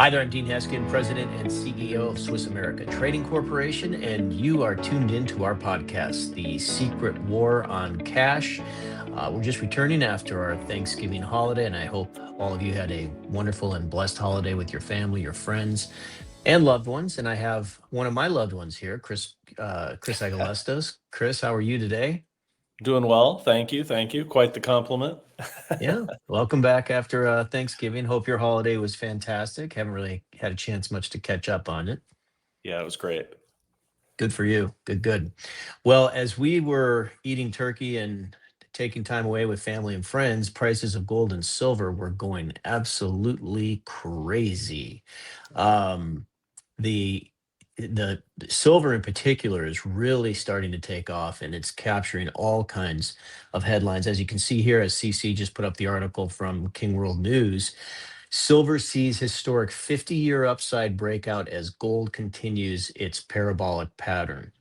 Hi there, I'm Dean Heskin, President and CEO of Swiss America Trading Corporation, and you are tuned into our podcast, The Secret War on Cash. We're just returning after our Thanksgiving holiday, and I hope all of you had a wonderful and blessed holiday with your family, your friends, and loved ones. And I have one of my loved ones here, Chris Agolestos. Chris, how are you today? Doing well. Thank you. Thank you. Quite the compliment. Yeah, welcome back after Thanksgiving. Hope your holiday was fantastic. Haven't really had a chance much to catch up on it. Yeah, it was great. Good for you. Good, good. Well, as we were eating turkey and taking time away with family and friends, prices of gold and silver were going absolutely crazy. Um, the the silver in particular is really starting to take off, and it's capturing all kinds of headlines. As you can see here, as CC just put up the article from King World News, silver sees historic 50-year upside breakout as gold continues its parabolic pattern.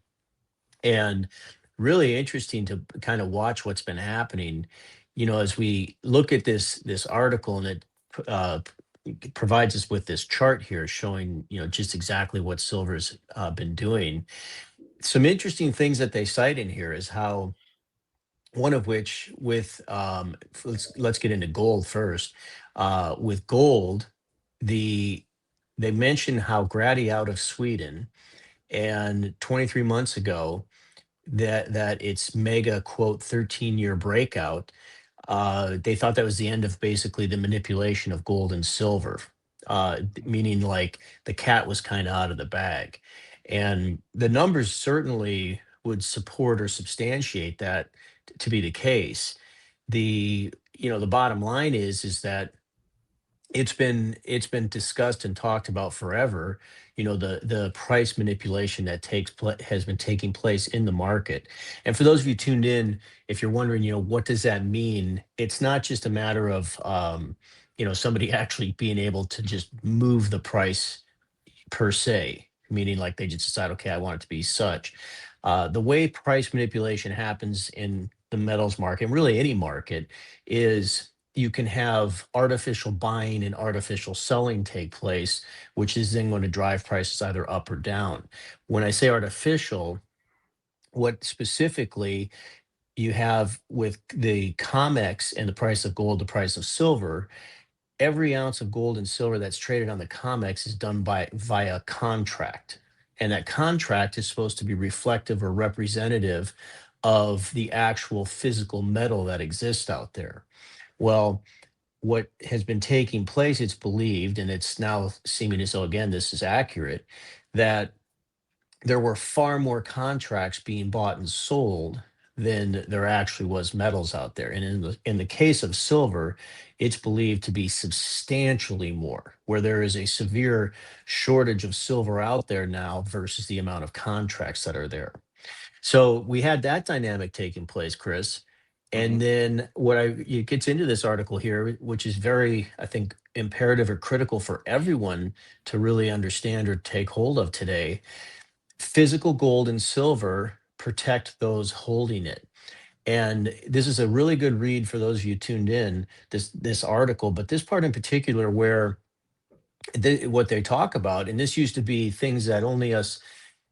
And really interesting to kind of watch what's been happening, as we look at this article, and it uh, provides us with this chart here showing, just exactly what silver's been doing. Some interesting things that they cite in here is how, one of which with let's get into gold first. With gold, the they mention how Grady out of Sweden, and 23 months ago, that its mega quote 13-year breakout, they thought that was the end of basically the manipulation of gold and silver, meaning like the cat was kind of out of the bag. And the numbers certainly would support or substantiate that to be the case. The bottom line is that it's been discussed and talked about forever. The price manipulation that has been taking place in the market. And for those of you tuned in, if you're wondering, what does that mean, it's not just a matter of somebody actually being able to just move the price per se, meaning like they just decide, okay, I want it to be such. The way price manipulation happens in the metals market, and really any market, is you can have artificial buying and artificial selling take place, which is then going to drive prices either up or down. When I say artificial, what specifically you have with the COMEX and the price of gold, the price of silver, every ounce of gold and silver that's traded on the COMEX is done by via contract. And that contract is supposed to be reflective or representative of the actual physical metal that exists out there. Well, what has been taking place, it's believed, and it's now seeming as though, again, this is accurate, that there were far more contracts being bought and sold than there actually was metals out there. And in the case of silver, it's believed to be substantially more, where there is a severe shortage of silver out there now versus the amount of contracts that are there. So we had that dynamic taking place, Chris. And hmm then it gets into this article here, which is very, I think, imperative or critical for everyone to really understand or take hold of today. Physical gold and silver protect those holding it. And this is a really good read for those of you tuned in, this article, but this part in particular where what they talk about, and this used to be things that only us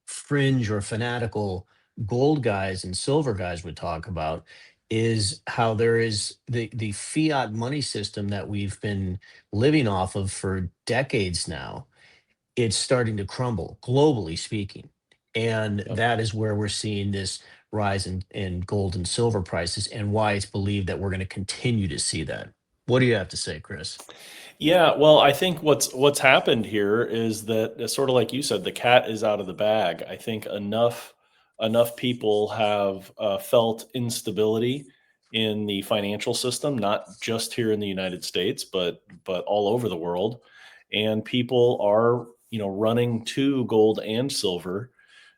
fringe or fanatical gold guys and silver guys would talk about, is how there is the fiat money system that we've been living off of for decades now. It's starting to crumble, globally speaking. And Yep. that is where we're seeing this rise in gold and silver prices, and why it's believed that we're going to continue to see that. What do you have to say, Chris? Yeah, well, I think what's happened here is that sort of like you said, the cat is out of the bag. I think enough people have felt instability in the financial system, not just here in the United States, but all over the world, and people are running to gold and silver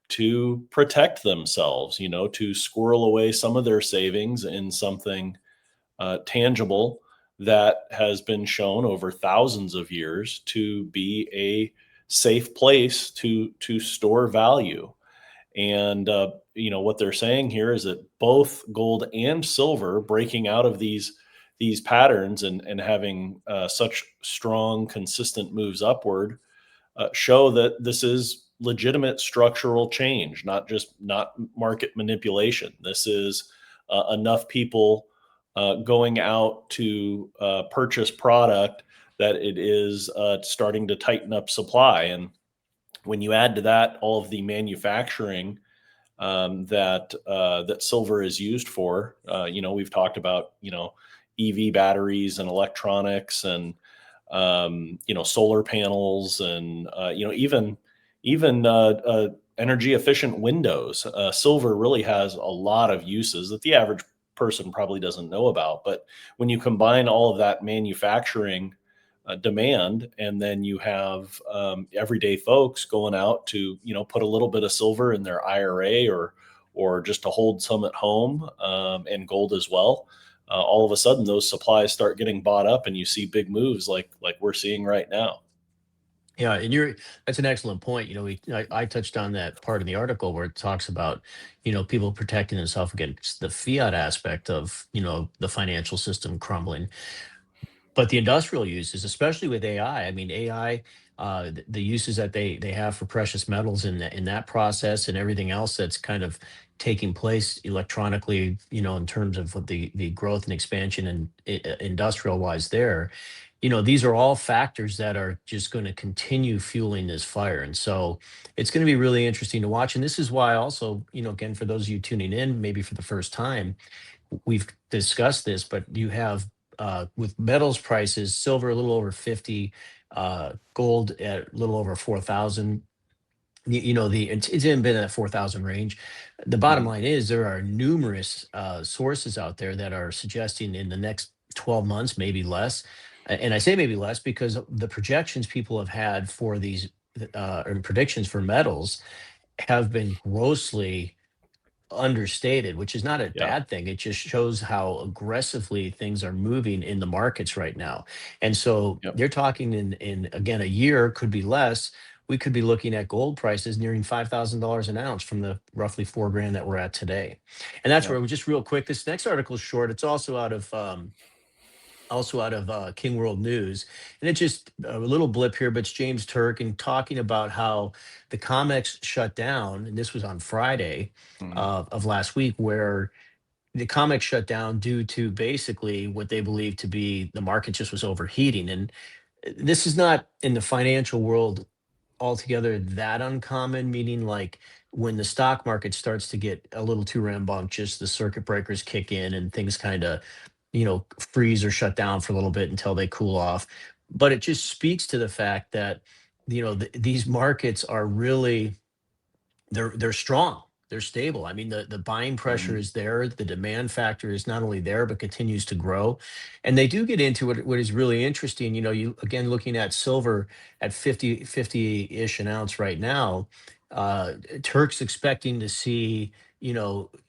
to protect themselves, to squirrel away some of their savings in something tangible that has been shown over thousands of years to be a safe place to store value. And what they're saying here is that both gold and silver breaking out of these patterns and having such strong, consistent moves upward show that this is legitimate structural change, not market manipulation. This is enough people going out to purchase product that it is starting to tighten up supply. And when you add to that all of the manufacturing that silver is used for, we've talked about EV batteries and electronics and solar panels and even energy efficient windows. Silver really has a lot of uses that the average person probably doesn't know about. But when you combine all of that manufacturing demand, and then you have everyday folks going out to put a little bit of silver in their IRA or just to hold some at home, and gold as well. All of a sudden, those supplies start getting bought up, and you see big moves like we're seeing right now. Yeah, and that's an excellent point. I touched on that part of the article where it talks about, people protecting themselves against the fiat aspect of, the financial system crumbling. But the industrial uses, especially with AI, I mean, AI, the uses that they have for precious metals in that process and everything else that's kind of taking place electronically, in terms of what the growth and expansion and industrial wise there, these are all factors that are just going to continue fueling this fire. And so it's going to be really interesting to watch. And this is why also, again, for those of you tuning in, maybe for the first time, we've discussed this, but you have with metals prices, silver a little over 50, gold at a little over 4,000. It's even been in that 4,000 range. The bottom Mhm. line is there are numerous sources out there that are suggesting in the next 12 months, maybe less. And I say maybe less because the projections people have had for these and predictions for metals have been grossly understated, which is not a Yeah. bad thing. It just shows how aggressively things are moving in the markets right now. And so Yep. they're talking in again, a year could be less. We could be looking at gold prices nearing $5,000 an ounce from the roughly 4 grand that we're at today. And that's where Yep. we just real quick. This next article is short. It's also out of King World News. And it's just a little blip here, but it's James Turk and talking about how the COMEX shut down. And this was on Friday Mhm. of last week, where the COMEX shut down due to basically what they believe to be the market just was overheating. And this is not in the financial world altogether that uncommon, meaning like when the stock market starts to get a little too rambunctious, the circuit breakers kick in and things kind of, freeze or shut down for a little bit until they cool off. But it just speaks to the fact that, these markets are really they're strong. They're stable. I mean, the buying pressure Mhm. is there. The demand factor is not only there but continues to grow. And they do get into what is really interesting. You again looking at silver at 50-ish an ounce right now. Turk's expecting to see,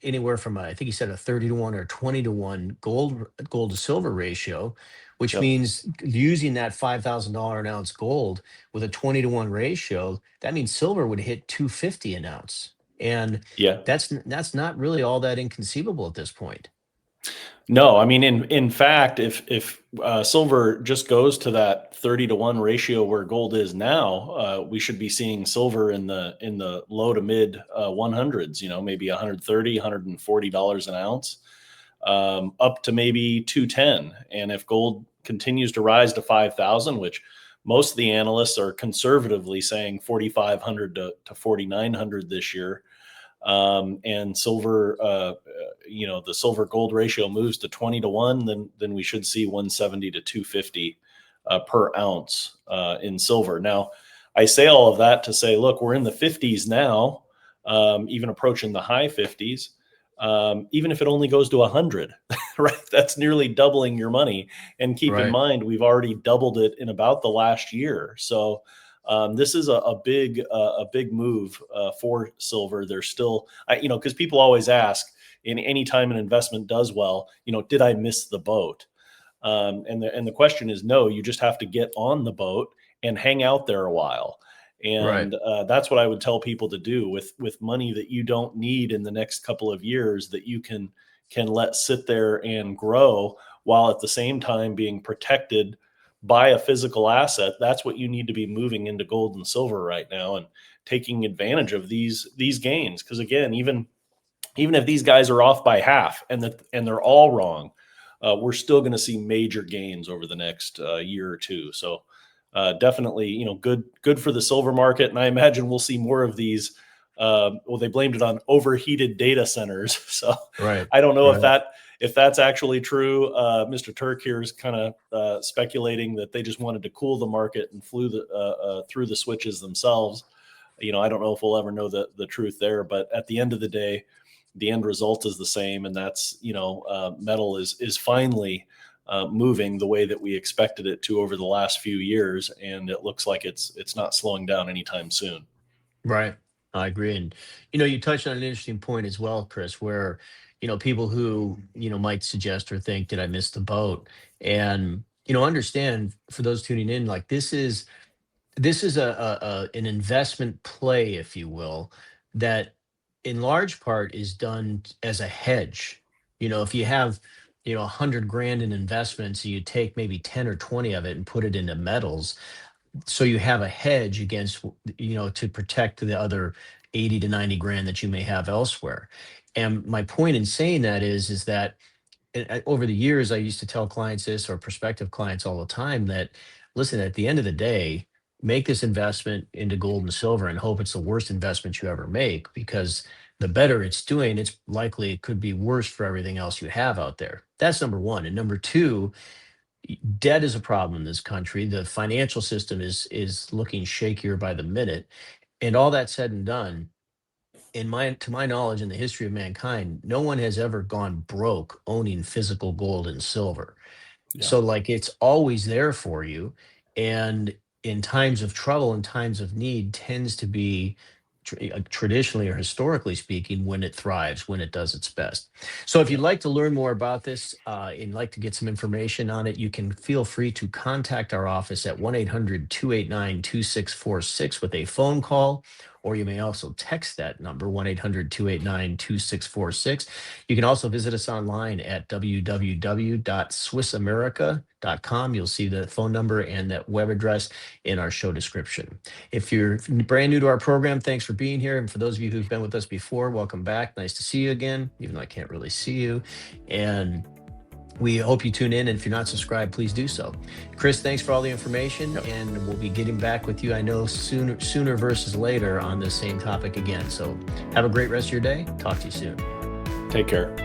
anywhere from I think he said a 30 to 1 or 20 to 1 gold to silver ratio, which Yep. means using that $5,000 an ounce gold with a 20 to 1 ratio, that means silver would hit 250 an ounce. And Yeah. that's not really all that inconceivable at this point. No, I mean, in fact, if silver just goes to that 30 to 1 ratio where gold is now, we should be seeing silver in the low to mid 100s. Maybe 130, $140 an ounce, up to maybe 210. And if gold continues to rise to 5,000, which most of the analysts are conservatively saying 4,500 to 4,900 this year, and silver, the silver gold ratio moves to 20 to 1, then we should see 170 to 250 per ounce in silver. Now, I say all of that to say, look, we're in the 50s now, even approaching the high 50s. Even if it only goes to 100, right? That's nearly doubling your money. And keep in Right. mind, we've already doubled it in about the last year. So this is a big move for silver. There's still, because people always ask, in any time an investment does well, did I miss the boat? And the question is no. You just have to get on the boat and hang out there a while. Right. And that's what I would tell people to do with money that you don't need in the next couple of years, that you can let sit there and grow while at the same time being protected by a physical asset. That's what you need to be moving into gold and silver right now, and taking advantage of these gains. Because again, even if these guys are off by half and they're all wrong, we're still going to see major gains over the next year or two. So definitely, good for the silver market, and I imagine we'll see more of these. Well, they blamed it on overheated data centers, so Right. I don't know Right. if that's actually true. Mr. Turk here is kind of speculating that they just wanted to cool the market and flew through the switches themselves. I don't know if we'll ever know the truth there, but at the end of the day, the end result is the same, and that's metal is finally moving the way that we expected it to over the last few years, and it looks like it's not slowing down anytime soon. Right. I agree. And, you touched on an interesting point as well, Chris, where, people who, might suggest or think, did I miss the boat? And, understand for those tuning in, like this is an investment play, if you will, that in large part is done as a hedge. If you have, 100 grand in investments, and you take maybe 10 or 20 of it and put it into metals, so you have a hedge against, to protect the other 80 to 90 grand that you may have elsewhere. And my point in saying that is that over the years, I used to tell clients this, or prospective clients all the time, that listen, at the end of the day, make this investment into gold and silver and hope it's the worst investment you ever make, because the better it's doing, it's likely it could be worse for everything else you have out there. That's number one. And number two, debt is a problem in this country. The financial system is looking shakier by the minute. And all that said and done, to my knowledge, in the history of mankind, no one has ever gone broke owning physical gold and silver. Yeah. So like it's always there for you, and in times of trouble and times of need tends to be traditionally or historically speaking when it thrives, when it does its best. So if Yeah. you'd like to learn more about this, and like to get some information on it, you can feel free to contact our office at 1-800-289-2646 with a phone call, or you may also text that number, 1-800-289-2646. You can also visit us online at www.swissamerica.com. You'll see the phone number and that web address in our show description. If you're brand new to our program, thanks for being here. And for those of you who've been with us before, welcome back. Nice to see you again, even though I can't really see you. And we hope you tune in. And if you're not subscribed, please do so. Chris, thanks for all the information. Yep. And we'll be getting back with you, I know, sooner versus later on this same topic again. So have a great rest of your day. Talk to you soon. Take care.